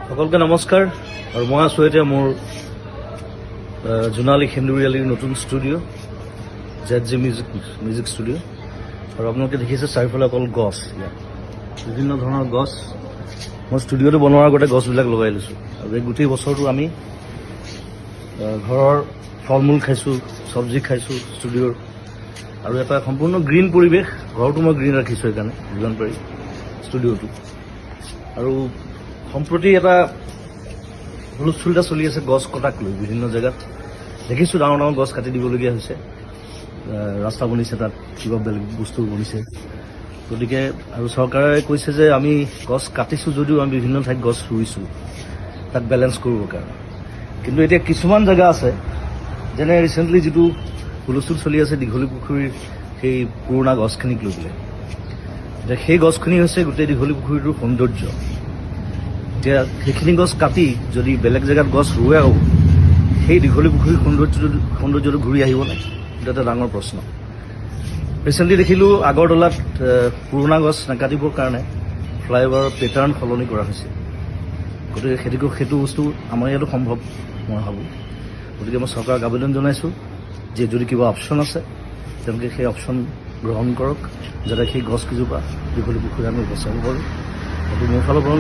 সকলকে নমস্কাৰ আৰু মই আছোঁ এতিয়া মোৰ জোনালী সেন্দুৰীয়ালীৰ নতুন ষ্টুডিঅ' ZJ মিউজিক ষ্টুডিঅ' আৰু আপোনালোকে দেখিছে চাৰিওফালে অকল গছ, ইয়াত বিভিন্ন ধৰণৰ গছ। মই ষ্টুডিঅ'টো বনোৱাৰ আগতে গছবিলাক লগাই লৈছোঁ আৰু এই গোটেই বছৰটো আমি ঘৰৰ ফল মূল খাইছোঁ, চব্জি খাইছোঁ ষ্টুডিঅ'ৰ, আৰু এটা সম্পূৰ্ণ গ্ৰীণ পৰিৱেশ। ঘৰটো মই গ্ৰীণ ৰাখিছোঁ সেইকাৰণে যিমান পাৰি ষ্টুডিঅ'টো। আৰু সম্প্ৰতি এটা হুলস্থুল এটা চলি আছে গছ কটাক লৈ। বিভিন্ন জেগাত দেখিছোঁ ডাঙৰ ডাঙৰ গছ কাটি দিবলগীয়া হৈছে, ৰাস্তা বনিছে, তাত কিবা বেলেগ বস্তু বনিছে। গতিকে আৰু চৰকাৰে কৈছে যে আমি গছ কাটিছোঁ যদিও আমি বিভিন্ন ঠাইত গছ ৰুইছোঁ তাক বেলেঞ্চ কৰিবৰ কাৰণে। কিন্তু এতিয়া কিছুমান জেগা আছে, যেনে ৰিচেণ্টলি যিটো হুলস্থুল চলি আছে দীঘলী পুখুৰীৰ সেই পুৰণা গছখিনিক লৈ পেলাই। এতিয়া সেই গছখিনি হৈছে গোটেই দীঘলী পুখুৰীটোৰ সৌন্দৰ্য। এতিয়া সেইখিনি গছ কাটি যদি বেলেগ জেগাত গছ ৰুৱেও সেই দীঘলী পুখুৰীৰ সৌন্দৰ্যটো ঘূৰি আহিব নাই, এইটো এটা ডাঙৰ প্ৰশ্ন। ৰিচেণ্টলি দেখিলোঁ আগৰতলাত পুৰণা গছ নাকাটিবৰ কাৰণে ফ্লাইঅভাৰৰ পেটাৰ্ণ সলনি কৰা হৈছে। গতিকে সেইটো বস্তু আমাৰ ইয়াতো সম্ভৱ মই ভাবোঁ। গতিকে মই চৰকাৰক আবেদন জনাইছোঁ যে যদি কিবা অপশ্যন আছে তেওঁলোকে সেই অপশ্যন গ্ৰহণ কৰক, যাতে সেই গছকেইজোপা দীঘলী পুখুৰী আমি বচাব পাৰোঁ। সেইটো মোৰ ফালৰ পৰা